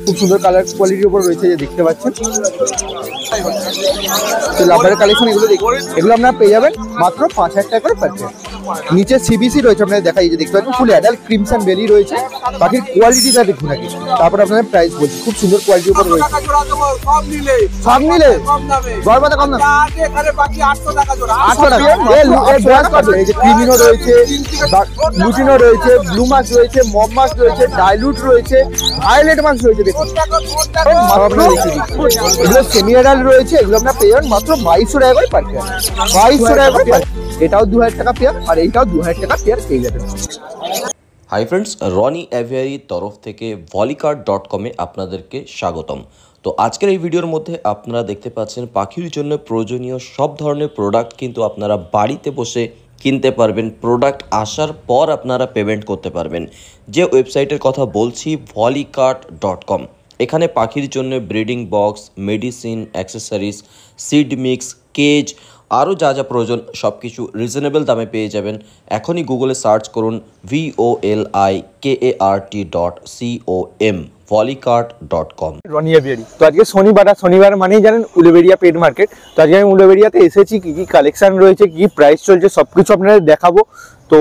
খুব সুন্দর কালার কোয়ালিটির উপর রয়েছে, যে দেখতে পাচ্ছেন। তো লাভারের কালেকশন এগুলো আপনারা পেয়ে যাবেন মাত্র 5000 টাকা করে পার পিস। নিচে সিবিসি রয়েছে, আপনারা দেখাই যে দেখতে পাচ্ছেন ফুল অ্যাডাল্ট ক্রিমসন বেলি রয়েছে। বাকির কোয়ালিটিটা দেখুন আগে, তারপর আপনাদের প্রাইস বলছি। খুব সুন্দর কোয়ালিটির উপর রয়েছে, সব নিলে গড়বাতে কম না, 800 টাকা। এই যে ক্রিমিনো রয়েছে, লুটিনো রয়েছে, ব্লু মাছ রয়েছে, মম মাছ রয়েছে, ডাইলুট রয়েছে, ভায়োলেট মাছ রয়েছে। দেখুন এগুলো সেমি অ্যাডাল্ট রয়েছে, এগুলো আপনার পেয়ে যাবেন মাত্র 2200 টাকা করে পার পেয়ার। 2200 টাকা করে পার। এটাও 2000 টাকা পেয়ার, আর এইটাও 2000 টাকা পেয়ার পেয়ে যাবেন। হাই ফ্রেন্ডস, রনি অ্যাভিয়ারির তরফ থেকে volleycart.com-এ আপনাদেরকে স্বাগতম। তো আজকের এই ভিডিওর মধ্যে আপনারা দেখতে পাচ্ছেন পাখির জন্য প্রয়োজনীয় সব ধরনের প্রোডাক্ট কিন্তু আপনারা বাড়িতে বসে কিনতে পারবেন। প্রোডাক্ট আসার পর আপনারা পেমেন্ট করতে পারবেন। যে ওয়েবসাইটের কথা বলছি volleycart.com। এখানে পাখির জন্য breeding box, medicine, accessories, seed mix, cage, আরও যা যা প্রয়োজন সব কিছু রিজনেবল দামে পেয়ে যাবেন। এখনই গুগলে সার্চ করুন volikart.com, volleycart.com। রনি অ্যাভিয়ারি। তো আজকে শনিবার মানেই জানেন উলুবেড়িয়া পেট মার্কেট। তো আজকে আমি উলুবেড়িয়াতে এসেছি, কি কি কালেকশন রয়েছে, কি প্রাইস চলছে, সবকিছু আপনাদের দেখাবো। তো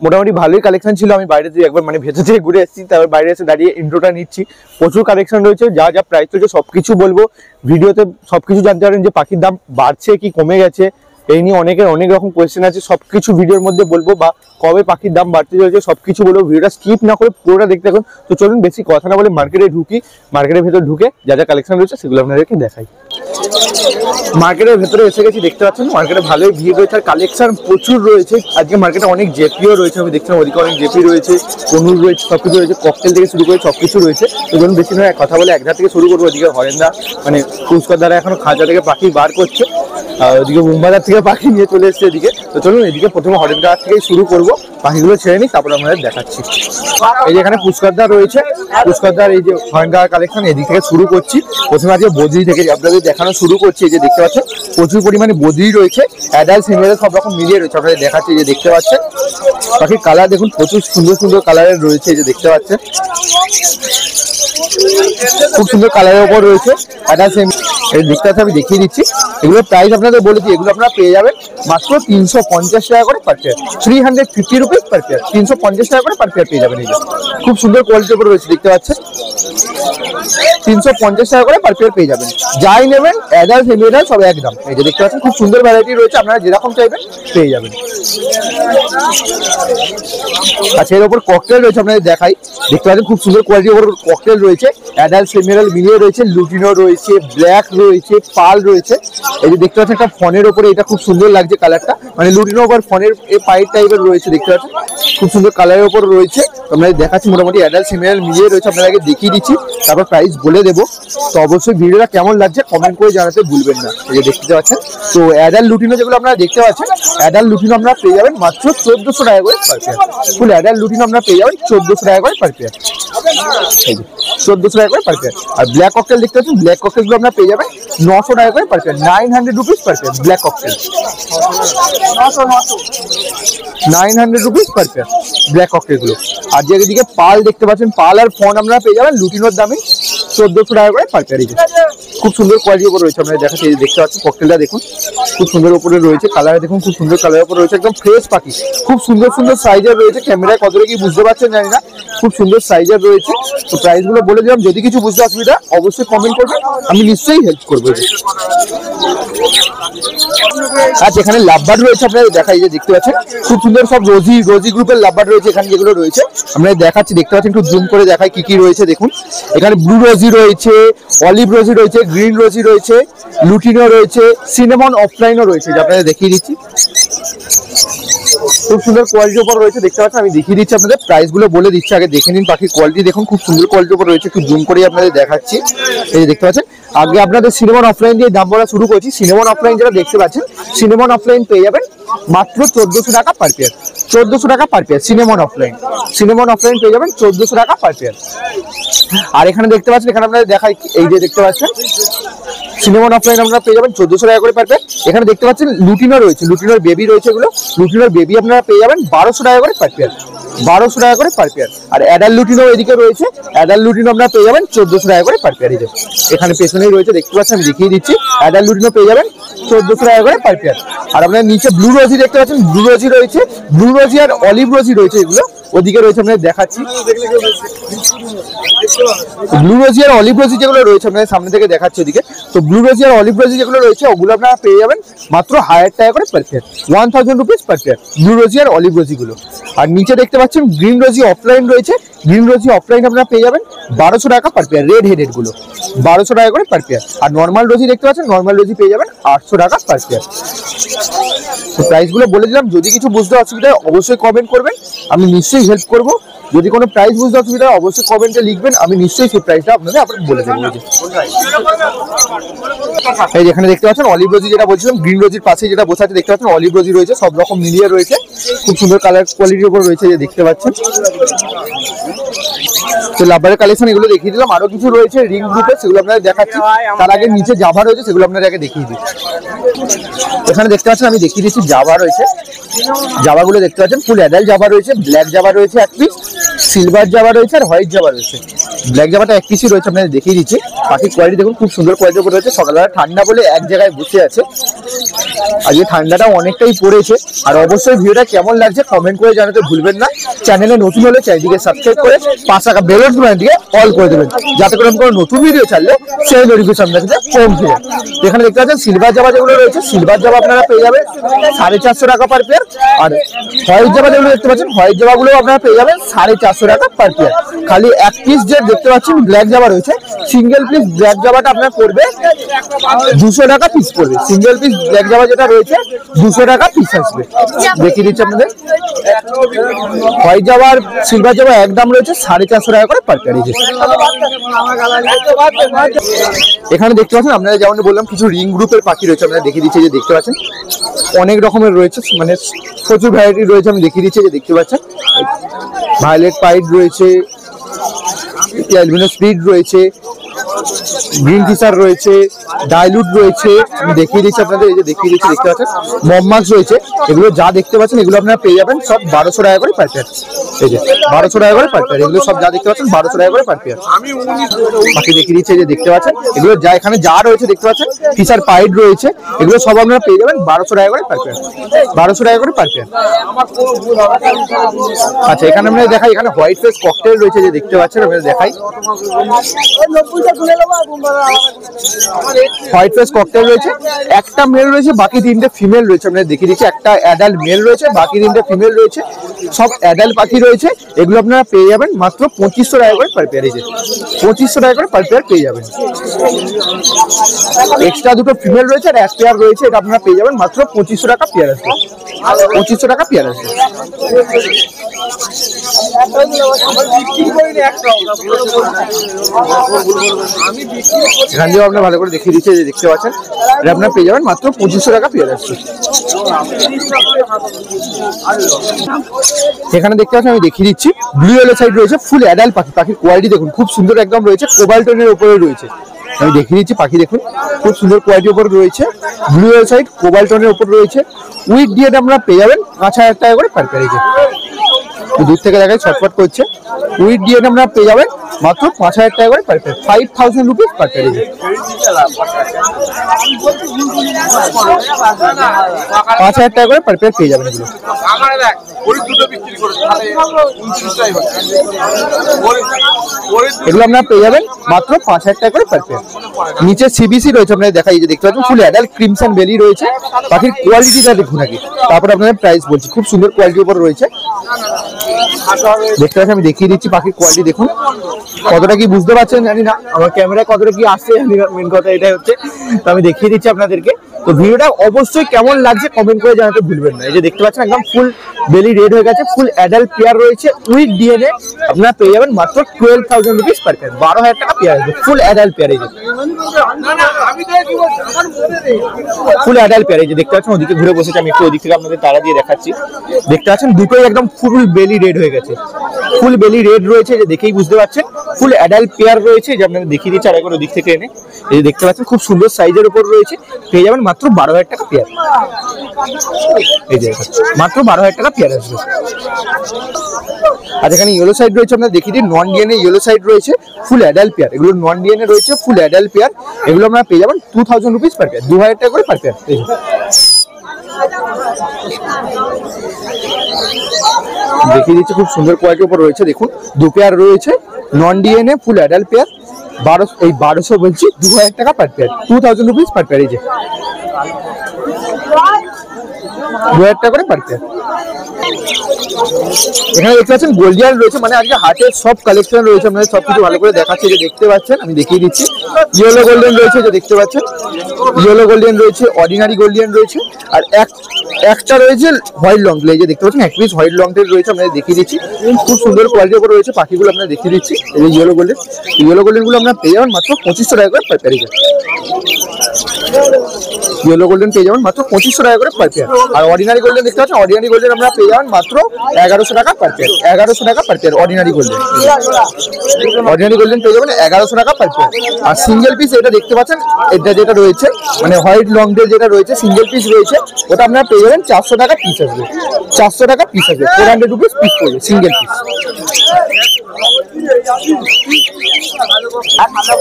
মোটামুটি ভালোই কালেকশন ছিল। আমি বাইরে থেকে একবার ভেতর থেকে ঘুরে এসেছি, তারপর বাইরে এসে দাঁড়িয়ে ইন্ট্রোটা নিচ্ছি। প্রচুর কালেকশন রয়েছে, যা যা প্রাইস চলছে সবকিছু বলবো ভিডিওতে। সবকিছু জানতে পারেন যে পাখির দাম বাড়ছে কি কমে গেছে, এই নিয়ে অনেকের অনেক রকম কোয়েশ্চেন আছে। সবকিছু ভিডিওর মধ্যে বলবো, বা কবে পাখির দাম বাড়তে চলেছে সবকিছু বলবো। ভিডিওটা স্কিপ না করে পুরোটা দেখতে থাকুন। তো চলুন বেশি কথা না বলে মার্কেটে ঢুকি। মার্কেটের ভেতর ঢুকে যা যা কালেকশন রয়েছে সেগুলো আপনাদেরকে দেখাই। মার্কেটের ভেতরে এসে গেছি, দেখতে পাচ্ছেন মার্কেটে ভালোই ভিড় রয়েছে, আর কালেকশন প্রচুর রয়েছে। আজকে মার্কেটে অনেক জেপিও রয়েছে, আমি দেখছিলাম ওদিকে অনেক জেপি রয়েছে, কনুর রয়েছে, সবকিছু রয়েছে, ককটেল থেকে শুরু করে সবকিছু রয়েছে। তো ধরুন বেশি নয় কথা বলে এক ধার থেকে শুরু করবো। ওদিকে হরেন্দা পুষ্কর দ্বারা এখনো খাঁচা থেকে পাখি বার করছে, আর ওদিকে মুম্বাদার থেকে পাখি নিয়ে চলে এসছে এদিকে। তো চলুন এদিকে প্রথমে হরেন্দার থেকেই শুরু করবো, পাখিগুলো ছেড়ে নিই, তারপর আপনাদের দেখাচ্ছি। এই যে এখানে পুষ্করদার রয়েছে, পুষ্করদার এই যে হরেন্দার কালেকশন এদিক থেকে শুরু করছি। প্রথমে আজকে বদ্রি থেকে আপনাদের দেখানো শুরু করছি। এই যে দেখতে পাচ্ছেন প্রচুর পরিমাণে বদ্রি রয়েছে, অ্যাডাল্ট ফিমেল সব রকম মিলিয়ে রয়েছে। আপনাদের দেখাচ্ছি, যে দেখতে পাচ্ছেন পাখির কালার দেখুন, প্রচুর সুন্দর সুন্দর কালারের রয়েছে। এই যে দেখতে পাচ্ছেন খুব সুন্দর কালারের উপর রয়েছে অ্যাডাল্ট ফিমেল। এই দেখতে পাচ্ছি, আমি দেখিয়ে দিচ্ছি। এগুলোর প্রাইস আপনাদের বলেছি, এগুলো আপনারা পেয়ে যাবেন মাত্র 350 টাকা করে per pair, 350 rupees per pair. 350 টাকা করে পার পেয়ার পেয়ে যাবেন। এই যে খুব সুন্দর কোয়ালিটির উপর রয়েছে, দেখতে পাচ্ছেন 350 টাকা করে পার পেয়ার পেয়ে যাবেন। যাই নেবেন অ্যাডাল্ট ফিমেল সব একদম। এই যে দেখতে পাচ্ছেন খুব সুন্দর ভ্যারাইটি রয়েছে, আপনারা যেরকম চাইবেন পেয়ে যাবেন। আচ্ছা, এর উপর ককটেল রয়েছে, আপনাদের দেখাই। দেখতে পাচ্ছেন খুব সুন্দর কোয়ালিটির উপর ককটেল রয়েছে, অ্যাডাল্ট ফিমেল মিলিয়ে রয়েছে, লুটিনো রয়েছে, ব্ল্যাক রয়েছে, পাল রয়েছে। এই যে দেখতে পাচ্ছেন একটা ফনের উপরে, এটা খুব সুন্দর লাগছে কালারটা, লুটিনো উপর ফনের পাইপ টাইপের রয়েছে। দেখতে পাচ্ছেন খুব সুন্দর কালারের উপর রয়েছে। আপনাদের দেখাচ্ছি মোটামুটি অ্যাডাল্ট ফিমেল মিলিয়ে রয়েছে, আপনাদেরকে দেখিয়ে দিচ্ছি, তারপর প্রাইস বলে দেবো। তো অবশ্যই ভিডিওটা কেমন লাগছে কমেন্ট করে জানাতে ভুলবেন না। এই যে দেখতে পাচ্ছেন, তো অ্যাডাল্ট লুটিনো যেগুলো আপনারা দেখতে পাচ্ছেন, অ্যাডাল্ট লুটিনো আপনারা পেয়ে যাবেন মাত্র 1400 টাকা করে per pair. Full adult lutino আপনারা পেয়ে যাবেন 1400 টাকা করে পার পেয়ার। এই যে 1400 টাকা করে পার পেয়ার। আর ব্ল্যাক ককটেল দেখতে পাচ্ছেন, ব্ল্যাক ককটেলগুলো আপনারা পেয়ে যাবেন 900 টাকা করে per pair, 900 rupees per pair. Black cocktail 900 rupees per pair black ককটেলগুলো। আর যেদিকে পাল দেখতে পাচ্ছেন, পাল আর ফন আপনারা পেয়ে যাবেন লুটিনোর দামে 1400 টাকা করে পার পেয়ার। খুব সুন্দর কোয়ালিটির উপর রয়েছে, আপনারা দেখাচ্ছি। দেখতে পাচ্ছেন ককটেলটা দেখুন খুব সুন্দর উপরে রয়েছে, কালার দেখুন খুব সুন্দর কালারের উপর রয়েছে, একদম ফ্রেশ পাখি। খুব সুন্দর সুন্দর সাইজের রয়েছে, ক্যামেরায় কতটা কি বুঝতে পারছেন জানি না, খুব সুন্দর সাইজের রয়েছে। তো প্রাইসগুলো বলে দিলাম, যদি কিছু বুঝতে অসুবিধা অবশ্যই কমেন্ট করবেন, আমি নিশ্চয়ই হেল্প করবো। আচ্ছা, এখানে লাভবার্ড রয়েছে, আপনাদের দেখাই। যে দেখতে পাচ্ছেন খুব সুন্দর সব রোজি গ্রুপের লাভবার্ড রয়েছে এখানে, যেগুলো রয়েছে আপনাদের দেখাচ্ছি। দেখতে পাচ্ছেন একটু জুম করে দেখাই কি কি রয়েছে দেখুন। এখানে ব্লু রোজি রয়েছে, অলিভ রোজি রয়েছে, গ্রিন রোজি রয়েছে, লুটিনো রয়েছে, সিনেমন অফলাইনও রয়েছে, যে আপনাদের দেখিয়ে দিচ্ছি। খুব সুন্দর কোয়ালিটির উপর রয়েছে, দেখতে পাচ্ছেন। আমি দেখিয়ে দিচ্ছি, আপনাদের প্রাইসগুলো বলে দিচ্ছি, আগে দেখে নিন পাখির কোয়ালিটি দেখুন। খুব সুন্দর কোয়ালিটির উপর রয়েছে, একটু জুম করে আপনাদের দেখাচ্ছি। এই যে দেখতে পাচ্ছেন, আগে আপনাদের সিনেমন অফলাইন দিয়ে দাম বলা শুরু করেছি। সিনেমন অফলাইন যেটা দেখতে পাচ্ছেন, সিনেমন অফলাইন পেয়ে যাবেন মাত্র 1400 টাকা পার পেয়ার, 1400 টাকা পার পেয়ার। সিনেমন অফলাইন পেয়ে যাবেন 1400 টাকা পার পেয়ার। আর এখানে দেখতে পাচ্ছেন, এখানে আপনাদের দেখাই, এই যে দেখতে পাচ্ছেন সিনেমন অফলাইন আপনারা পেয়ে যাবেন 1400 টাকা করে পার পেয়ার। এখানে দেখতে পাচ্ছেন লুটিনো রয়েছে, লুটিনোর বেবি রয়েছে, এগুলো লুটিনোর বেবি আপনারা পেয়ে যাবেন 1200 টাকা করে পার পেয়ার, 1200 টাকা করে পার পেয়ার। আর অ্যাডাল্ট লুটিনো এদিকে রয়েছে, অ্যাডাল্ট লুটিনো আপনারা পেয়ে যাবেন 1400 টাকা করে পার পেয়ার। এই যে এখানে পেছনেই রয়েছে দেখতে পাচ্ছেন, আমি দেখিয়ে দিচ্ছি, অ্যাডাল্ট লুটিনো পেয়ে যাবেন 1400 টাকা করে পার পেয়ার। আর আপনার নিচে ব্লু রোজি দেখতে পাচ্ছেন, ব্লু রোজি রয়েছে, ব্লু রোজি আর অলিভ রোজি রয়েছে, এগুলো ওদিকে রয়েছে আপনাদের দেখাচ্ছি। ব্লু রোজি আর অলিভ রোজি যেগুলো রয়েছে আপনাদের সামনে থেকে দেখাচ্ছি ওদিকে। তো ব্লু রোজি আর অলিভ রোজি যেগুলো রয়েছে ওগুলো আপনারা পেয়ে যাবেন মাত্র 1000 টাকা করে per pair, 1000 rupees per pair, blue rosy আর অলিভ রোজি গুলো। আর নিচে দেখতে পাচ্ছেন গ্রিন রোজি অফলাইন রয়েছে, গ্রিন রোজি অফলাইন আপনারা পেয়ে যাবেন 1200 টাকা পার পেয়ার, রেড হেডেড গুলো 1200 টাকা করে পার পেয়ার। আর নর্মাল রোজি দেখতে পাচ্ছেন, নর্মাল রোজি পেয়ে যাবেন 800 টাকা পার পেয়ার। তো প্রাইস গুলো বলে দিলাম, যদি কিছু বুঝতে অসুবিধা হয় অবশ্যই কমেন্ট করবেন, আমি নিশ্চয়ই হেল্প করবো। যদি কোনো প্রাইস বুঝতে অসুবিধা হয় অবশ্যই কমেন্টে লিখবেন, আমি নিশ্চয়ই সেই প্রাইসটা আপনাদের বলে দেবো। এই যেখানে দেখতে পাচ্ছেন অলিভ রোজি যেটা বলছিলাম, গ্রিন রোজির পাশে যেটা বসে আছে দেখতে পাচ্ছেন অলিভ রোজি রয়েছে, সব রকম মিলিয়ে রয়েছে, খুব সুন্দর কালার কোয়ালিটির উপর রয়েছে যে দেখতে পাচ্ছেন। তো লাভারের কালেকশন এগুলো দেখিয়ে দিলাম, আরো কিছু রয়েছে রিং গ্রুপে, সেগুলো আপনাদের দেখাচ্ছি। তার আগে নিচে জাভা রয়েছে, সেগুলো আপনাদের আগে দেখিয়ে দিই। এখানে দেখতে পাচ্ছেন আমি দেখিয়ে দিচ্ছি, জাভা রয়েছে, জাভাগুলো দেখতে পাচ্ছেন ফুল অ্যাডাল্ট জাভা রয়েছে, ব্ল্যাক জাভা রয়েছে এক পিস, সিলভার জাভা রয়েছে আর হোয়াইট জাভা রয়েছে। ব্ল্যাক জাভাটা এক পিসই রয়েছে, আপনাদের দেখিয়ে দিচ্ছি। পাখির কোয়ালিটি দেখুন, খুব সুন্দর কোয়ালিটির উপর রয়েছে। সকালবেলা ঠান্ডা বলে এক জায়গায় বসে আছে, আজকে ঠান্ডাটা অনেকটাই পড়েছে। আর অবশ্যই ভিডিওটা কেমন লাগছে কমেন্ট করে জানাতে ভুলবেন না। চ্যানেলে নতুন হলে চ্যানেলটিকে সাবস্ক্রাইব করে পাশে থাকা বেল আইকনটিকে অল করে দেবেন, যাতে করে কোনো নতুন ভিডিও ছাড়লে সেই নোটিফিকেশন আপনাদের পৌঁছে যায়। এখানে দেখতে পাচ্ছেন সিলভার জাভা যেগুলো রয়েছে, সিলভার জাভা আপনারা পেয়ে যাবেন 450 টাকা পার পেয়ার। আর হোয়াইট জাভা যেগুলো দেখতে পাচ্ছেন, হোয়াইট জাভাগুলো আপনারা পেয়ে যাবেন 450 টাকা পার পেয়ার। খালি এক পিস যে দেখতে পাচ্ছেন ব্ল্যাক জাভা রয়েছে, সিঙ্গেল পিস ব্ল্যাক জাভাটা আপনার পড়বে 200 টাকা পিস পড়বে। সিঙ্গেল পিস ব্ল্যাক জাভা যেটা রয়েছে 200 টাকা পিস আসবে। দেখিয়ে দিচ্ছি আপনাদের। হোয়াইট জাভা আর সিলভার জাভা এক দাম রয়েছে 450 টাকা করে পার পেয়ার। এখানে দেখতে পাচ্ছেন আপনারা যেমন বললাম কিছু রিং গ্রুপের পাখি রয়েছে, আপনারা দেখিয়ে দিচ্ছি যে দেখতে পাচ্ছেন অনেক রকমের রয়েছে, মানে প্রচুর ভ্যারাইটি রয়েছে। আমি দেখিয়ে দিচ্ছি যে দেখতে পাচ্ছেন ভায়োলেট পাইড রয়েছে, অ্যালবিনো স্পিড রয়েছে, গ্রিন ফিশার রয়েছে, ডাইলুট রয়েছে, আমি দেখিয়ে দিচ্ছি আপনাদের, এই যে দেখিয়ে দিচ্ছি দেখতে পাচ্ছেন মমমাক্স রয়েছে। এগুলো যা দেখতে পাচ্ছেন এগুলো আপনারা পেয়ে যাবেন সব 1200 টাকা করে পার পেয়ার। এই যে 1200 টাকা করে পার পেয়ার, এগুলো সব যা দেখতে পাচ্ছেন 1200 টাকা করে পার পেয়ার। বাকি দেখিয়ে দিচ্ছে যে দেখতে পাচ্ছেন এগুলো যা এখানে যা রয়েছে দেখতে পাচ্ছেন, ফিশার পাইড রয়েছে, এগুলো সব আপনারা পেয়ে যাবেন 1200 টাকা করে পার পেয়ার, 1200 টাকা করে পার পেয়ার। আচ্ছা এখানে আমরা দেখাই, এখানে হোয়াইট ফেস ককটেল রয়েছে যে দেখতে পাচ্ছেন, আমরা দেখাই হোয়াইট ফেস ককটেল রয়েছে, একটা মেল রয়েছে বাকি তিনটে ফিমেল রয়েছে। আমরা দেখিয়ে দিচ্ছি, একটা অ্যাডাল্ট মেল রয়েছে বাকি তিনটে ফিমেল রয়েছে, সব অ্যাডাল্ট পাখি রয়েছে। এগুলো আপনারা পেয়ে যাবেন মাত্র 2500 টাকা করে পার পেয়ার। এই যে 2500 টাকা করে পার পেয়ার পেয়ে যাবেন। এক্সট্রা দুটো ফিমেল রয়েছে আর এক পেয়ার রয়েছে, এটা আপনারা পেয়ে যাবেন মাত্র 2500 টাকা পেয়ার আসবে, 2500 টাকা পেয়ার আসবে। এখান দিয়ে আপনার ভালো করে দেখিয়ে দিচ্ছে যে দেখতে পাচ্ছেন, এটা আপনার পেয়ে যাবেন মাত্র 2500 টাকা পেয়ার আসছে। এখানে দেখতে পাচ্ছেন আমি দেখিয়ে দিচ্ছি, ব্লু ইয়েলো সাইড রয়েছে ফুল অ্যাডাল্ট পাখি, পাখির কোয়ালিটি দেখুন খুব সুন্দর একদম রয়েছে, কোবাল্টনের উপরে রয়েছে। আমি দেখিয়ে দিচ্ছি পাখি দেখুন খুব সুন্দর কোয়ালিটির উপর রয়েছে, ব্লু ইয়েলো সাইড কোবাল্টনের উপর রয়েছে। উইথ ডিএড আমরা পেয়ে যাবেন 5000 টাকা করে পার পেয়ার। দূর থেকে দেখায় ছটফট করছে, উইথ ডিএড আমরা পেয়ে যাবেন মাত্র 5000 টাকা করে per pair, 5000 rupees per pair. 5000 টাকা করে পার পেয়ার পেয়ে যাবেন এগুলো। এগুলো আপনারা পেয়ে যাবেন মাত্র 5000 টাকা করে পার পেয়ার। নিচে সিবিসি রয়েছে, আপনারা দেখাই যে দেখতে পাচ্ছেন ফুল অ্যাডাল্ট ক্রিমসন বেলি রয়েছে। পাখির কোয়ালিটিটা দেখুন আগে, তারপর আপনাদের প্রাইস বলছি। খুব সুন্দর কোয়ালিটির উপর রয়েছে দেখতে পাচ্ছি, আমি দেখিয়ে দিচ্ছি পাখির কোয়ালিটি দেখুন। কতটা কি বুঝতে পারছেন জানি না, আমার ক্যামেরায় কতটা কি আসছে জানি না, মেন কথা এটাই হচ্ছে। তো আমি দেখিয়ে দিচ্ছি আপনাদেরকে তো ভিডিওটা অবশ্যই কেমন লাগছে কমেন্ট করে জানাতে ভুলবেন না। এই যে দেখতে পাচ্ছেন একদম ফুল বেলি রেড হয়ে গেছে, ফুল অ্যাডাল্ট পেয়ার রয়েছে উইথ ডিএনএ, আপনারা পেয়ে যাবেন মাত্র 12,000 রুপিস পার পেয়ার। 12,000 টাকা পেয়ার আছে, ফুল অ্যাডাল্ট পেয়ার। এই যে ফুল অ্যাডাল্ট পেয়ার, এই যে দেখতে পাচ্ছেন ওদিকে ঘুরে বসেছে, আমি একটু ওদিক থেকে আপনাদের তারা দিয়ে দেখাচ্ছি। দেখতে পাচ্ছেন দুটোই একদম ফুল বেলি রেড হয়ে গেছে, ফুল বেলি রেড রয়েছে, যে দেখেই বুঝতে পারছেন ফুল অ্যাডাল্ট পেয়ার রয়েছে, যে আপনাদের দেখিয়ে দিচ্ছি আরেকবার ওদিক থেকে এনে। এই যে দেখতে পাচ্ছেন খুব সুন্দর সাইজের উপর রয়েছে, পেয়ে যাবেন মাত্র 12,000 টাকা পেয়ার। এই যে মাত্র 12,000 টাকা পেয়ার আসবে। আর এখানে ইয়েলো সাইড রয়েছে, আপনারা দেখিয়ে দিন নন ডিএনএ ইয়েলো সাইড রয়েছে, ফুল অ্যাডাল্ট পেয়ার। এগুলো নন ডিএনএ রয়েছে, ফুল অ্যাডাল্ট পেয়ার। এগুলো আপনারা পেয়ে যাবেন 2,000 রুপিস পার পেয়ার, 2,000 টাকা করে পার পেয়ার। দেখিয়ে দিচ্ছি খুব সুন্দর কোয়ালিটির উপর রয়েছে, দেখুন দু পেয়ার রয়েছে নন ডিএনএ ফুল অ্যাডাল্ট পেয়ার। 1200 বলছি, 2,000 টাকা per pair, 2,000 rupees per pair. এই যে 2,000 টাকা করে পার পেয়ার। এখানে দেখতে পাচ্ছেন গোল্ডিয়ান রয়েছে, মানে আজকে হাটের সব কালেকশন রয়েছে, আপনাদের সবকিছু ভালো করে দেখাচ্ছে, যে দেখতে পাচ্ছেন আমি দেখিয়ে দিচ্ছি। ইয়েলো গোল্ডেন রয়েছে, যে দেখতে পাচ্ছেন ইয়েলো গোল্ডেন রয়েছে, অর্ডিনারি গোল্ডেন রয়েছে, আর একটা রয়েছে হোয়াইট লং টেল। এই যে দেখতে পাচ্ছেন এক পিস হোয়াইট লং টেল রয়েছে, আপনাদের দেখিয়ে দিচ্ছি। খুব সুন্দর কোয়ালিটির উপর রয়েছে পাখিগুলো, আপনাদের দেখিয়ে দিচ্ছি। এই যে ইয়েলো গোল্ডেন গুলো আপনারা পেয়ে যাবেন মাত্র 2,500 টাকা করে পার পেয়ার। ইয়েলো গোল্ডেন পেয়ে যাবেন মাত্র 2,500 টাকা করে পার পেয়ার। আর অর্ডিনারি গোল্ডেন দেখতে পাচ্ছেন, অর্ডিনারি গোল্ডেন আমরা পেয়ে যাবেন মাত্র 1,100 টাকা পার পেয়ার, 1,100 টাকা পার পেয়ার। অর্ডিনারি গোল্ডেন পেয়ে যাবেন 1,100 টাকা পার পেয়ার। আর সিঙ্গেল পিস এটা দেখতে পাচ্ছেন, এটা যেটা রয়েছে মানে হোয়াইট লং টেল যেটা রয়েছে সিঙ্গেল পিস রয়েছে, ওটা আপনারা পেয়ে যাবেন 400 টাকা পিস আসবে, 400 টাকা পিস আসবে, 400 রুপিস পিস পড়বে সিঙ্গেল পিস।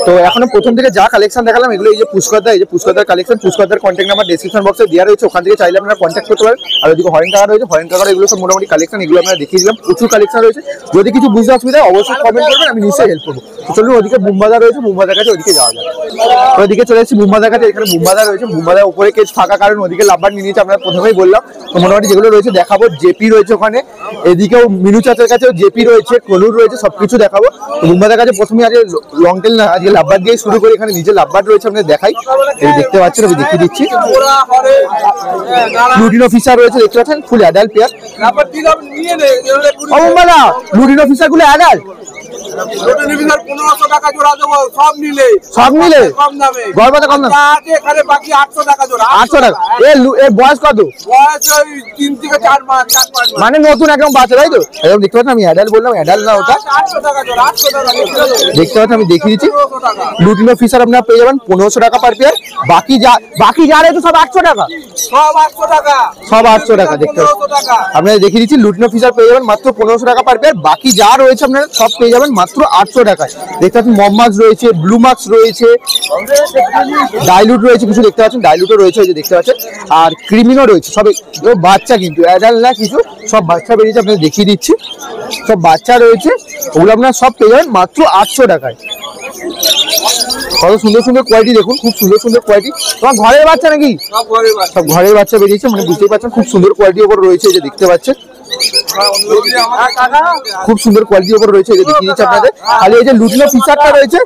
তো এখনো প্রথম থেকে যা কালেকশন দেখালাম এগুলো এই যে পুষ্করদা, এই যে পুষ্করদার কালেকশন, পুষ্করদার কন্ট্যাক্ট নাম্বার ডেসক্রিপশন বক্সে দেওয়া রয়েছে, ওখান থেকে চাইলে আপনারা কন্ট্যাক্ট করতে পারেন। আর ওদিকে হরেন কাকা রয়েছে, হরেন কাকার এগুলো সব মোটামুটি কালেকশন, এগুলো আমরা দেখিয়ে দিলাম, প্রচুর কালেকশন রয়েছে। যদি কিছু বুঝতে অসুবিধা অবশ্যই কমেন্ট করবেন, আমি নিশ্চয়ই হেল্প করবো। তো চলুন ওদিকে বুমবাজার রয়েছে, বুমবাজার কাছে ওদিকে যাওয়া যায়। তো ওদিকে চলে এসেছি বুমবাজার কাছে, এখানে বুমবাজার রয়েছে, বুমবাজার উপরে কেস ফাঁকা, কারণ ওদিকে লাভবার নিয়ে নিয়েছে, আমরা প্রথমেই বললাম। তো মোটামুটি যেগুলো রয়েছে দেখাবো, জেপি রয়েছে ওখানে, এদিকেও মিনু চাচার কাছেও জেপি রয়েছে, কলুর রয়েছে, সবকিছু দেখাবো। তো বুমবাজার কাছে প্রথমে আজকে লং টেল না, আজকে লাভবার দিয়ে শুরু করে, এখানে নিচে লাভবার রয়েছে, আপনাদের দেখাই। এই দেখতে পাচ্ছেন, আমি দেখিয়ে দিচ্ছি। লুটিনো ফিশার রয়েছে, দেখতে পাচ্ছেন full adult pair. Lutino Fischer গুলো অ্যাডাল্ট, সব মিলে গড়বাতে কম দাম, 800 টাকা। এর বয়স কত? মানে নতুন একদম বাচ্চা, তাই তো? একদম দেখতে পাচ্ছেন, আমি অ্যাডাল্ট বললাম, অ্যাডাল্ট না ওটা। দেখতে পাচ্ছেন, আমি দেখিয়ে দিচ্ছি। লুটিনো ফিশার আপনারা পেয়ে যাবেন 1,500 টাকা পার পেয়ার। বাকি যা রয়েছে সব 800 টাকা, সব 800 টাকা। দেখতে আপনারা দেখিয়ে দিচ্ছি, লুটিনো ফিশার পেয়ে যাবেন মাত্র 1,500 টাকা পার পেয়ার। বাকি যা রয়েছে আপনারা সব পেয়ে যাবেন মাত্র 800 টাকায়। দেখতে পাচ্ছেন মমমাক্স রয়েছে, ব্লু মাক্স রয়েছে, ডাইলুট রয়েছে, কিছু দেখতে পাচ্ছেন ডাইলুটও রয়েছে, এই যে দেখতে পাচ্ছেন। আর ক্রিমিনও রয়েছে, সব বাচ্চা, কিন্তু অ্যাডাল্ট না, কিছু সব বাচ্চা বেরিয়েছে, আপনাদের দেখিয়ে দিচ্ছি। সব বাচ্চা রয়েছে, ওগুলো আপনারা সব পেয়ে যাবেন মাত্র 800 টাকায়। কত সুন্দর সুন্দর কোয়ালিটি দেখুন, খুব সুন্দর সুন্দর কোয়ালিটি। তোমার ঘরের বাচ্চা নাকি? সব ঘরের বাচ্চা বেরিয়েছে, মানে বুঝতেই পারছেন খুব সুন্দর কোয়ালিটির উপর রয়েছে, এই যে দেখতে পাচ্ছেন। খুব সুন্দর কোয়ালিটির উপর রয়েছে, এই যে দেখিয়ে দিচ্ছি আপনাদের। খালি এই যে লুটিনো ফিশারটা রয়েছে,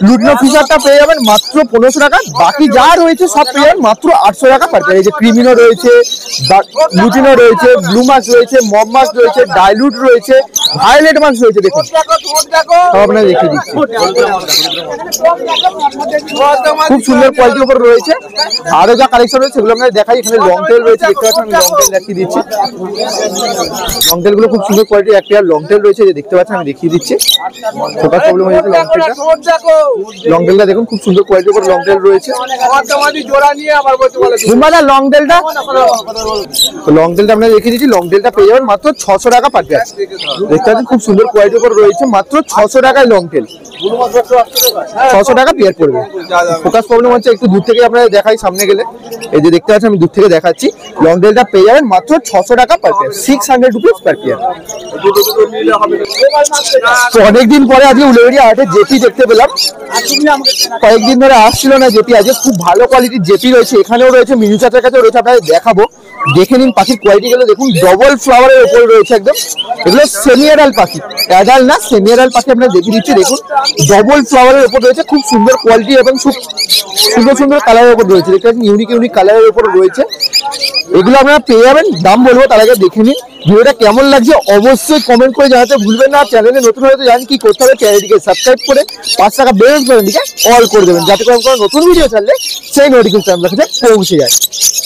লুটিনো ফিশারটা পেয়ে যাবেন মাত্র 1,500 টাকা। বাকি যা রয়েছে সব পেয়ে যাবেন মাত্র 800 টাকা পার পেয়ার। এই যে ক্রিমিনো রয়েছে, লুটিনো রয়েছে, ব্লু মাক্স রয়েছে, মম মাক্স রয়েছে, ডাইলুট রয়েছে, ভায়োলেট মাক্স রয়েছে, দেখুন সব আপনারা দেখিয়ে দিচ্ছি। খুব সুন্দর কোয়ালিটির উপর রয়েছে। আরো যা কালেকশন রয়েছে সেগুলো আপনাদের দেখাই। এখানে লং টেল রয়েছে, দেখতে পাচ্ছেন, আমি লং টেল দেখিয়ে দিচ্ছি। লং টেল গুলো খুব সুন্দর কোয়ালিটি, একটা লং টেল রয়েছে, যে দেখতে পাচ্ছেন, আমি দেখিয়ে দিচ্ছি। ফোকাস প্রবলেম হয়ে গেছে লং টেলটা, লং টেলটা দেখুন খুব সুন্দর কোয়ালিটির উপর লং টেল রয়েছে। লং টেলটা আপনারা দেখিয়ে দিচ্ছি। লং টেলটা পেয়ে যাবেন মাত্র 600 টাকা পার পেয়ার। দেখতে পাচ্ছেন খুব সুন্দর কোয়ালিটির উপর রয়েছে, মাত্র 600 টাকায় লং টেল, 600 টাকা পেয়ার পড়বে। ফোকাস প্রবলেম হচ্ছে, একটু দূর থেকে আপনারা দেখাই, সামনে গেলে এই যে দেখতে পাচ্ছেন, আমি দূর থেকে দেখাচ্ছি। লং টেলটা পেয়ে যাবেন মাত্র 600 টাকা per pair, 600 rupees per pair. তো অনেকদিন পরে আজকে উলুবেড়িয়া হাটে জেপি দেখতে পেলাম, কয়েকদিন ধরে আসছিল না জেপি। আজকে খুব ভালো কোয়ালিটির জেপি রয়েছে, এখানেও রয়েছে, মিনু চাচার কাছেও রয়েছে, আপনাদের দেখাবো। দেখে নিন পাখির কোয়ালিটি গুলো দেখুন, ডবল ফ্লাওয়ারের উপরে রয়েছে একদম। এগুলো সেমি অ্যাডাল্ট পাখি, অ্যাডাল্ট না সেমি অ্যাডাল্ট পাখি, আপনারা দেখিয়ে দিচ্ছি। দেখুন ডবল ফ্লাওয়ারের উপর রয়েছে, খুব সুন্দর কোয়ালিটি এবং খুব সুন্দর সুন্দর কালারের উপর রয়েছে। দেখতে পাচ্ছেন ইউনিক ইউনিক কালারের উপর রয়েছে, এগুলো আপনারা পেয়ে যাবেন। দাম বলবো তার আগে দেখে নিন। ভিডিওটা কেমন লাগছে অবশ্যই কমেন্ট করে জানাতে ভুলবেন না। চ্যানেলে নতুন হয়তো জানেন কি করতে হবে, চ্যানেলটিকে সাবস্ক্রাইব করে 5 টাকা বেল বাটনটিকে অল করে দেবেন, যাতে করে কোনো নতুন ভিডিও ছাড়লে সেই নোটিফিকেশন আপনার কাছে পৌঁছে যায়।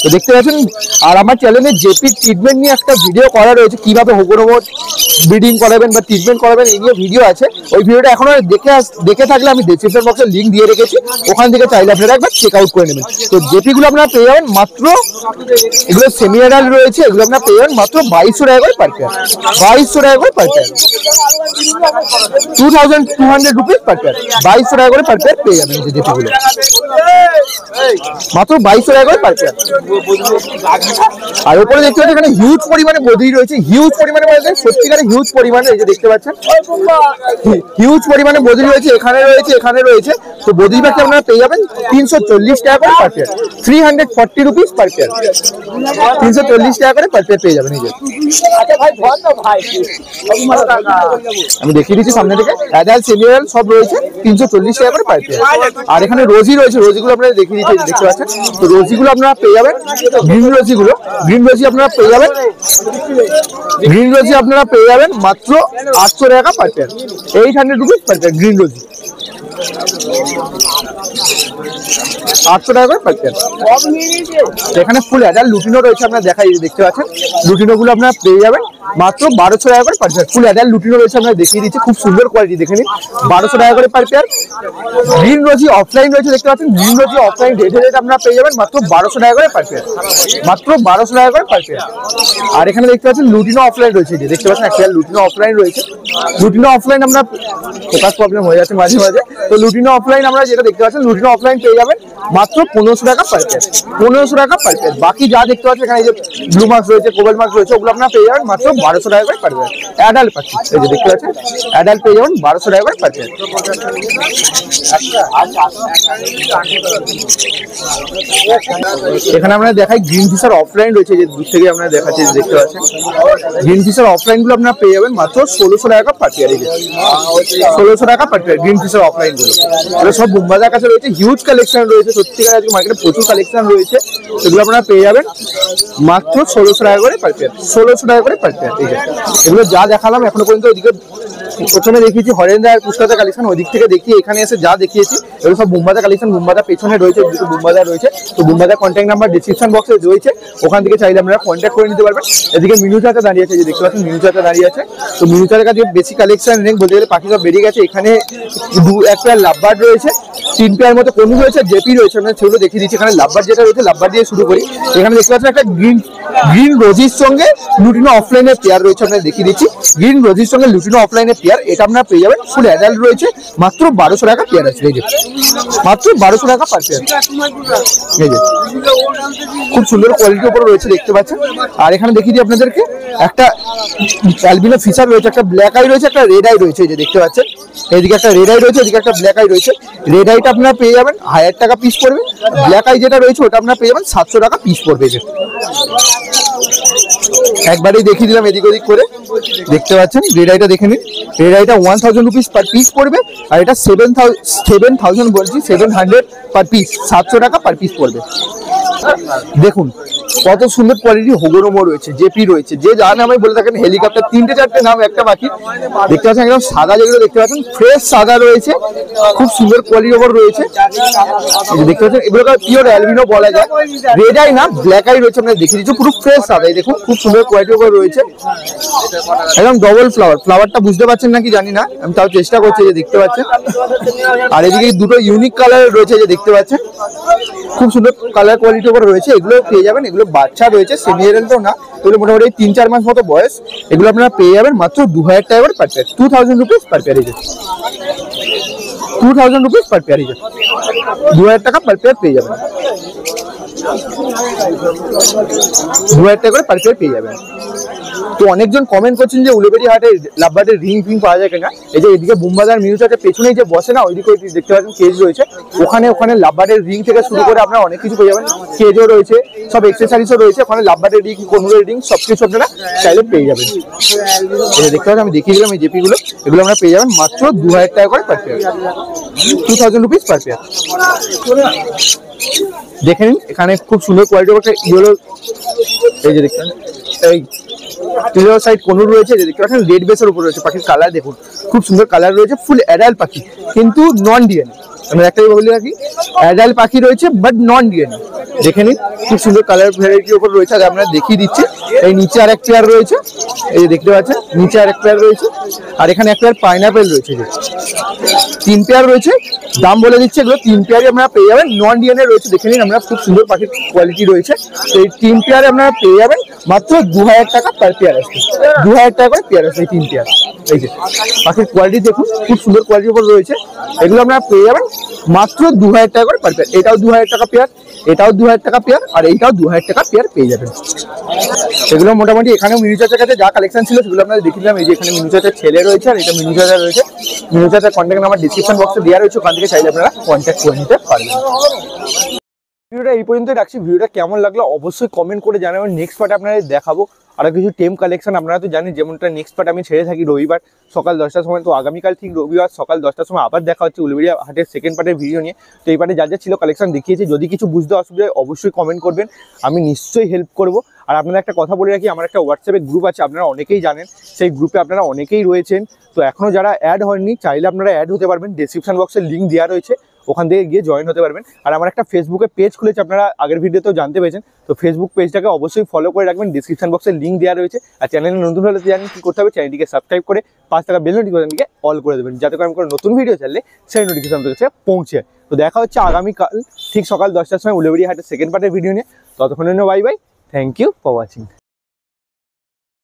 তো দেখতে পাচ্ছেন, আর আমার চ্যানেলে জেপি ট্রিটমেন্ট নিয়ে একটা ভিডিও করা রয়েছে, কিভাবে হোগোরোমো ব্রিডিং করাবেন বা ট্রিটমেন্ট করাবেন এই নিয়ে ভিডিও আছে। ওই ভিডিওটা এখনো দেখে থাকলে আমি ডেসক্রিপশন বক্সে লিঙ্ক দিয়ে রেখেছি, ওখান থেকে চাইলে আপনারা একবার চেক আউট করে নেবেন। তো জেপিগুলো আপনারা পেয়ে যাবেন মাত্র, এগুলো সেমি অ্যাডাল্ট রয়েছে, এগুলো আপনারা পেয়ে যাবেন মাত্র 2200 টাকা করে পার পেয়ার। 2200 টাকা করে per pair, 2200 rupees per pair. 2200 টাকা করে পার পেয়ার পেয়ে যাবেন এই জেপিগুলো, মাত্র 2200 টাকা করে পার পেয়ার। আর উপরে দেখতে পাচ্ছেন এখানে হিউজ পরিমাণে বদ্রি রয়েছে, হিউজ পরিমাণে মানে সত্যিকারে হিউজ পরিমাণে, এই যে দেখতে পাচ্ছেন হিউজ পরিমাণে বদ্রি রয়েছে, এখানে রয়েছে, এখানে রয়েছে। তো বদ্রি পাখি আপনারা পেয়ে যাবেন 340 টাকা করে per pair, 340 rupees per pair, 340 টাকা করে পার পেয়ার পেয়ে যাবেন। এই যে আমি দেখিয়ে দিচ্ছি সামনে থেকে, অ্যাডাল্ট সেমি অ্যাডাল্ট সব রয়েছে 340 টাকা করে পার পেয়ার। আর এখানে রোজি রয়েছে, রোজিগুলো আপনারা দেখিয়ে দিচ্ছি, দেখতে পাচ্ছেন। তো রোজিগুলো আপনারা পেয়ে যাবেন, গ্রিন রোজিগুলো, গ্রিন রোজি আপনারা পেয়ে যাবেন, গ্রিন রোজি আপনারা পেয়ে যাবেন মাত্র 800 টাকা per pair, 800 rupees per pair. Green রোজি 800 টাকা করে পার পেয়ার। এখানে ফুল অ্যাডাল্ট লুটিনো রয়েছে, আপনারা দেখাই দেখতে পাচ্ছেন, লুটিনো গুলো আপনারা পেয়ে যাবেন মাত্র 1200 টাকা করে per pair. Full adult lutino রয়েছে, আপনারা দেখিয়ে দিচ্ছি, খুব সুন্দর কোয়ালিটি, দেখে নিন, 1200 টাকা করে per pair. Green rosy offline রয়েছে, দেখতে পাচ্ছেন, গ্রিন রোজি অফলাইন রেট আপনারা পেয়ে যাবেন মাত্র 1200 টাকা করে পার পেয়ার, মাত্র 1200 টাকা করে পার পেয়ার। আর এখানে দেখতে পাচ্ছেন লুটিনো অফলাইন রয়েছে, যে দেখতে পাচ্ছেন একটা লুটিনো অফলাইন রয়েছে, লুটিনো অফলাইন আমরা ফোকাস প্রবলেম হয়ে যাচ্ছে মাঝে মাঝে। তো লুটিনো অফলাইন আমরা যেটা দেখতে পাচ্ছেন, লুটিনো অফলাইন পেয়ে যাবেন মাত্র 1500 টাকা পার পেয়ার, 1500 টাকা পার পেয়ার। বাকি যা দেখতে পাচ্ছেন এখানে যে ব্লু মার্কস রয়েছে, কোবাল মার্কস রয়েছে, ওগুলো আপনারা পেয়ে যাবেন মাত্র 1200 টাকা করে পার পেয়ার। অ্যাডাল্ট পাচ্ছি, এই যে দেখতে পাচ্ছেন অ্যাডাল্ট পেয়ে যাবেন 1200 টাকা করে পার পেয়ার। এখানে আমরা দেখাই গ্রিন ফিশার অফলাইন রয়েছে, যে দূর থেকে আমরা দেখাচ্ছি, দেখতে পাচ্ছেন গ্রিন ফিশার অফলাইন গুলো আপনারা পেয়ে যাবেন মাত্র 1600 টাকা পার পেয়ার, 1600 টাকা per pair green Fischer offline গুলো। এগুলো সব বোম্বাজার কাছে রয়েছে, হিউজ কালেকশন রয়েছে, সত্যিকার আজকে মার্কেটে প্রচুর কালেকশন রয়েছে, সেগুলো আপনারা পেয়ে যাবেন মাত্র 1600 টাকা করে পার পেয়ার, 1600 টাকা করে পার পেয়ার। এগুলো যা দেখালাম এখনো পর্যন্ত, ওদিকে প্রথমে দেখিয়েছি হরেন্দা আর পুষ্কাতে কালেকশন, ওদিক থেকে দেখিয়ে এখানে এসে যা দেখিয়েছি এগুলো সব বোম্বাজার কালেকশন। বোম্বাজার পেছনে রয়েছে, বোম্বাজার রয়েছে, তো বোম্বাজার কন্ট্যাক্ট নাম্বার ডিসক্রিপশন বক্সে রয়েছে, ওখান থেকে চাইলে আপনারা কন্ট্যাক্ট করে নিতে পারবেন। এদিকে মিনু চাচা দাঁড়িয়ে আছে, যে দেখতে পাচ্ছেন মিনু চাচা দাঁড়িয়ে আছে। তো মিনু চাচার কাছে বেশি কালেকশন নেই বলতে গেলে, পাখি সব বেরিয়ে গেছে। এখানে এক পেয়ার লাভবার্ড রয়েছে, 3 পেয়ার মতো কনু রয়েছে, জেপি রয়েছে, মানে সেগুলো দেখিয়ে দিচ্ছি। এখানে লাভবার্ড যেটা রয়েছে, লাভবার্ড দিয়ে শুরু করি। এখানে দেখতে পাচ্ছেন একটা গ্রিন রোজির সঙ্গে লুটিনো অফলাইনের পেয়ার রয়েছে, আপনাদের দেখিয়ে দিচ্ছি। গ্রিন রোজির সঙ্গে লুটিনো অফলাইনের পেয়ার, এটা আপনারা পেয়ে যাবেন, ফুল অ্যাডাল্ট রয়েছে, মাত্র 1200 টাকা পেয়ার আছে, এই যে মাত্র 1200 টাকা পার পেয়ার। এই যে খুব সুন্দর কোয়ালিটির উপর রয়েছে, দেখতে পাচ্ছেন। আর এখানে দেখিয়ে দিই আপনাদেরকে, একটা অ্যালবিনো ফিশার রয়েছে, একটা ব্ল্যাক আই রয়েছে, একটা রেড আই রয়েছে, এই যে দেখতে পাচ্ছেন। এদিকে একটা রেড আই রয়েছে, এদিকে একটা ব্ল্যাক আই রয়েছে। রেড আইটা আপনারা পেয়ে যাবেন 1000 টাকা পিস পড়বে, ব্ল্যাক আই যেটা রয়েছে ওটা আপনারা পেয়ে যাবেন 700 টাকা পিস পড়বে। একবারেই দেখিয়ে দিলাম এদিক ওদিক করে, দেখতে পাচ্ছেন। রেড আইটা দেখে নিন, রেড আইটা 1000 রুপিস পার পিস পড়বে, আর এটা 7000 বলছি, 700 পার পিস, 700 টাকা পার পিস পড়বে। দেখুন কত সুন্দর কোয়ালিটি হোগোরোমো রয়েছে, জেপি রয়েছে, যে যা নামে বলে থাকেন, হেলিকপ্টার, 3-4টে নাম একটা বাকি। দেখতে পাচ্ছেন একদম সাদা, যেগুলো দেখতে পাচ্ছেন ফ্রেশ সাদা রয়েছে, খুব সুন্দর কোয়ালিটির ওপর রয়েছে, দেখতে পাচ্ছেন। এগুলোকে পিওর অ্যালবিনো বলা যায়, রেড আই না ব্ল্যাক আই রয়েছে, আমরা দেখে দিচ্ছি, পুরো ফ্রেশ সাদা। দেখুন খুব সুন্দর কোয়ালিটির ওপর রয়েছে, একদম ডবল ফ্লাওয়ার। ফ্লাওয়ারটা বুঝতে পারছেন নাকি জানি না, আমি তাও চেষ্টা করছি, যে দেখতে পাচ্ছেন। আর এদিকে দুটো ইউনিক কালার রয়েছে, যে দেখতে পাচ্ছেন, খুব সুন্দর কালার কোয়ালিটির ওপর রয়েছে, এগুলো পেয়ে যাবেন। এগুলো বাচ্চা রয়েছে, সেমি অ্যাডাল্ট তো না, এগুলো মোটামুটি 3-4 মাস মতো বয়স। এগুলো আপনারা পেয়ে যাবেন মাত্র 2000 টাকা per pair, 2000 rupees per pair, 2000 rupees per pair, 2000 টাকা পার পেয়ার পেয়ে যাবেন, 2000 টাকা করে পার পেয়ার পেয়ে যাবেন। তো অনেকজন কমেন্ট করছেন যে উলুবেড়িয়া হাটে লাভবার্ডের রিং ফিং পাওয়া যায় কিনা। এই যে এদিকে বুমবাজার মিউজিয়ামের পেছনেই যে বসে না, ওইদিকে দেখতে পাচ্ছেন কেজ রয়েছে, ওখানে লাভবার্ডের রিং থেকে শুরু করে আপনারা অনেক কিছু পেয়ে যাবেন। কেজও রয়েছে, সব এক্সেসরিজও রয়েছে, ওখানে লাভবার্ডের রিং, কনুরের রিং সবকিছু আপনারা চাইলে পেয়ে যাবেন। এটা দেখতে পাচ্ছেন, আমি দেখিয়ে দিলাম এই জেপিগুলো, এগুলো আমরা পেয়ে যাবেন মাত্র 2000 টাকা করে per pair, 2000 rupees per pair. দেখে নিন এখানে খুব সুন্দর কোয়ালিটির একটা ইয়েলো, এই যে দেখতে এই ইয়েলো সাইড কনুর রয়েছে, যে দেখতে পাচ্ছেন রেড বেসের উপর রয়েছে। পাখির কালার দেখুন, খুব সুন্দর কালার রয়েছে, ফুল অ্যাডাল্ট পাখি কিন্তু নন ডিএনএ। আমরা একটাই বলি রাখি, অ্যাডাল্ট পাখি রয়েছে বাট নন ডিএনএ। দেখে নিন খুব সুন্দর কালার ভ্যারাইটির উপর রয়েছে। আর আপনারা দেখিয়ে দিচ্ছে, এই নিচে আর এক পেয়ার রয়েছে, এই যে দেখতে পাচ্ছেন নিচে আর এক পেয়ার রয়েছে, আর এখানে এক পেয়ার পাইনাপেল রয়েছে, যে 3 পেয়ার রয়েছে। দাম বলে দিচ্ছে, এগুলো 3 পেয়ারই আপনারা পেয়ে যাবেন, নন ডিএনএ রয়েছে। দেখে নিন আমরা খুব সুন্দর পাখির কোয়ালিটি রয়েছে। তো এই 3 পেয়ারে আপনারা পেয়ে যাবেন মাত্র 2000 টাকা পার পেয়ার আসবে, 2000 টাকা করে পেয়ার আসবে এই 3 পেয়ার। এই যে পাখির কোয়ালিটি দেখুন, খুব সুন্দর কোয়ালিটির উপর রয়েছে। এগুলো আপনারা পেয়ে যাবেন মাত্র 2000 টাকা করে পার পেয়ার। এটাও 2000 টাকা পেয়ার, এটাও 2000 টাকা পেয়ার, আর এইটাও 2000 টাকা পেয়ার পেয়ে যাবেন। এগুলো মোটামুটি এখানেও মিনু চাচার কাছে যা কালেকশন ছিল সেগুলো আপনাদের দেখিলাম। এই যে এখানে মিনু চাচার ছেলে রয়েছে, আর এটা মিনু চাচা রয়েছে। মিনু চাচার কন্ট্যাক্ট নাম্বার ডিসক্রিপশন বক্সে দেওয়া রয়েছে, ওখান থেকে চাইলে আপনারা কন্ট্যাক্ট করে নিতে পারবেন। ভিডিওটা এই পর্যন্তই রাখছি। ভিডিওটা কেমন লাগলো অবশ্যই কমেন্ট করে জানাবেন। নেক্সট পার্টে আপনাদের দেখাবো আরো কিছু টেম কালেকশন। আপনারা তো জানেন যেমনটা নেক্সট পার্ট আমি ছেড়ে থাকি রবিবার সকাল 10টার সময়, তো আগামীকাল ঠিক রবিবার সকাল 10টার সময় আবার দেখা হচ্ছে উলুবেড়িয়া হাটের সেকেন্ড পার্টের ভিডিও নিয়ে। তো এই পার্টে যা যা ছিল কালেকশন দেখিয়েছি, যদি কিছু বুঝতে অসুবিধা হয় অবশ্যই কমেন্ট করবেন, আমি নিশ্চয়ই হেল্প করব। আর আপনারা একটা কথা বলে রাখি, আমার একটা হোয়াটসঅ্যাপে গ্রুপ আছে, আপনারা অনেকেই জানেন, সেই গ্রুপে আপনারা অনেকেই রয়েছেন। তো এখনও যারা অ্যাড হননি চাইলে আপনারা অ্যাড হতে পারবেন, ডেসক্রিপশন বক্সে লিঙ্ক দেওয়া রয়েছে, ওখান থেকে গিয়ে জয়েন হতে পারবেন। আর আমার একটা ফেসবুকে পেজ খুলেছে, আপনারা আগের ভিডিওতেও জানতে পেরেছেন। তো ফেসবুক পেজটাকে অবশ্যই ফলো করে রাখবেন, ডিসক্রিপশন বক্সে লিঙ্ক দেওয়া রয়েছে। আর চ্যানেলে নতুন হলে জানেন কী করতে হবে, চ্যানেলটিকে সাবস্ক্রাইব করে 5 টাকা বেল নোটিফিকেশনকে অল করে দেবেন, যাতে করে আমি কোনো নতুন ভিডিও চাইলে সেই নোটিফিকেশন কাছে পৌঁছে। তো দেখা হচ্ছে আগামীকাল ঠিক সকাল 10টার সময় উলুবেড়িয়া হাটের সেকেন্ড পার্টের ভিডিও নিয়ে। ততক্ষণের জন্য bye bye, thank you for watching.